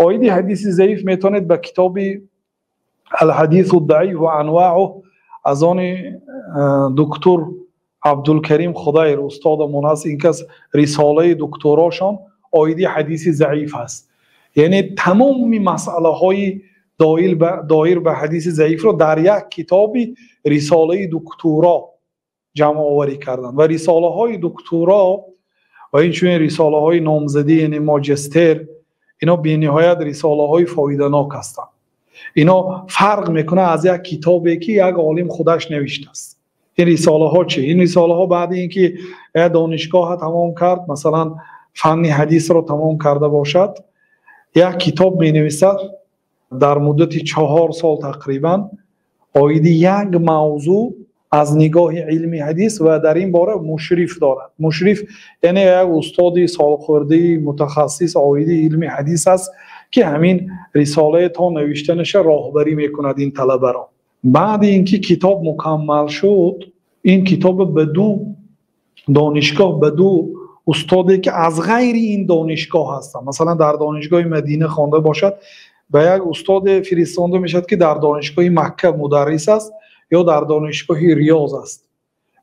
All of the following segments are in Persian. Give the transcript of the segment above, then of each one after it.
آیدی حدیث ضعیف میتونید به کتاب الحدیث الضعیف و انواعه از آن دکتر عبدالکریم خدایر استاد مناس، این کس رساله دکتراشان آیدی حدیث ضعیف هست. یعنی تمام مسئله های دایر به حدیث ضعیف رو در یک کتابی رساله دکترا جمع آوری کردن و رساله های دکترا و این چون رساله های نامزدی یعنی ماجستر، اینا بی نهایت رساله های فایده ناک هستند. اینا فرق میکنه از یک کتابی که یک عالم خودش نوشته است. این رساله ها چه؟ این رساله ها بعد اینکه دانشگاه تمام کرد، مثلا فن حدیث رو تمام کرده باشد، یک کتاب می نویسد در مدت 4 سال تقریبا آیدی یک موضوع از نگاه علمی حدیث و در این باره مشرف دارد. مشرف یعنی یک استاد سالخورده متخصص آیدی علمی حدیث است که همین رساله تا نوشتنش راهبری میکند این طلبه را. بعد اینکه کتاب مکمل شد، این کتاب به دو دانشگاه، به دو استادی که از غیر این دانشگاه هستن، مثلا در دانشگاه مدینه خوانده باشد به یک استاد فرستاده میشد که در دانشگاه مکه مدرس است یا در دانشگاه ریاض است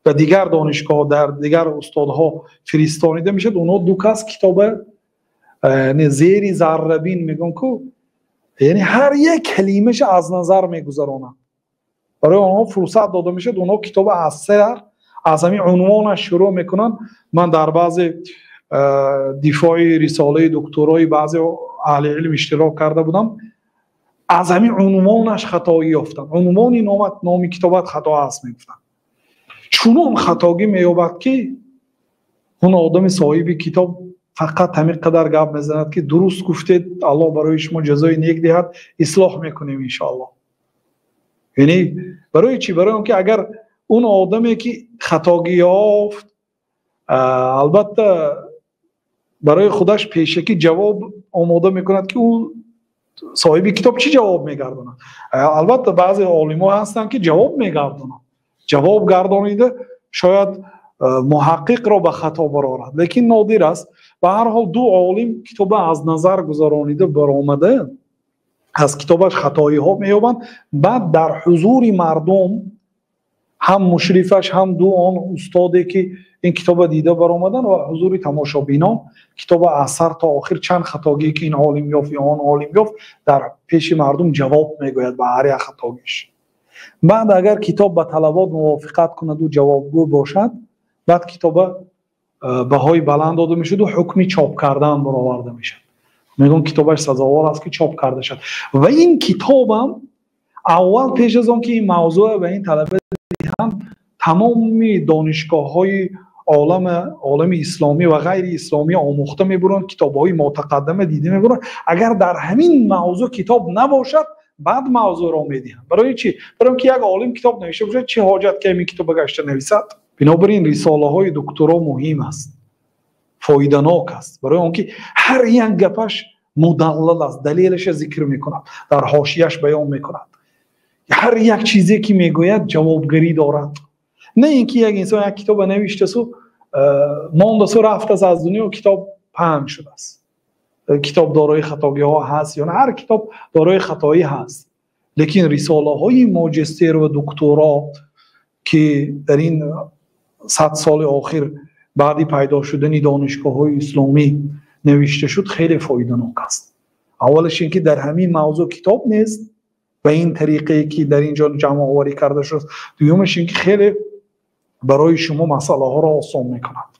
و دیگر دانشگاه در دیگر استادها فرستانیده میشد. اونا دو کس کتاب زیر ذره‌بین میگن که یعنی هر یک کلمه‌ش از نظر میگذرونن. برای اونها فرصت داده میشد اونا کتاب اثر از همین عنوانش شروع میکنن. من در بعض دفاع رساله دکترای بعضی اهل علم اشتراک کرده بودم، از همین عنوانش خطایی یافتم. عنوانی نام کتابت خطا هست میگفتن. چون خطاگی مییابد که اون آدم صاحب کتاب فقط همین قدر گپ میزند که درست گفتید، الله برای شما جزای نیک دهد، اصلاح میکنیم ان شاء الله. یعنی برای چی؟ برای اون که اگر اون آدمی که خطاگی یافت البته برای خودش پیشکی جواب آماده میکند که او صاحب کتاب چی جواب میگردونه. البته بعضی عالما هستن که جواب میگردونه، جواب گردانیده شاید محقق را به خطا برارد، لیکن نادر است. به هر حال دو عالم کتاب از نظر گذرانیده برآمده از کتابش خطایی ها مییابند، بعد در حضور مردم هم مشرفش هم دو آن استادی که این کتاب دیده برآمدن و حضور تماشابینان کتاب اثر تا آخر چند خطاگی که این عالم یافت یا آن عالم یافت در پیش مردم جواب میگوید به هر یک خطاگیش. بعد اگر کتاب به طلبات موافقت کند و جوابگو باشد، بعد کتاب بهای بلند داده میشد و حکمی چاپ کردن برآورده میشد. میگن کتابش سزاوار است که چاپ کرده شد. و این کتابم اول پیش از آن که این موضوع به این طلبه هم تمام دانشگاه‌های عالم اسلامی و غیر اسلامی آموخته میبرند، کتاب‌های متقدمه دیده میبرند. اگر در همین موضوع کتاب نباشد بعد موضوع را میدهند. برای چی؟ برای اینکه یک عالم کتاب نوشته باشد چه حاجت که این کتاب گشته نویسد؟ بنابراین رساله‌های دکترا مهم است، فایده ناک است، برای اینکه هر یک گپش مدلل است، دلیلش ذکر میکند، در حاشیه‌اش بیان میکند. هر یک چیزی که میگوید جوابگری دارد. نه اینکه یک انسان یک کتاب نوشته سو مانده سو رفته از دنیا و کتاب پهن شده است. کتاب دارای خطاگی ها هست یا نه، هر کتاب دارای خطایی هست، لیکن رساله های ماجستر و دکترا که در این 100 سال آخر بعدی پیدا شدن دانشگاه های اسلامی نوشته شد خیلی فایده ناک است. اولش اینکه در همین موضوع کتاب نیست و این طریقه که در اینجا جمع آوری کرده شد. دومش اینکه خیلی برای شما مسئله ها را آسان میکند.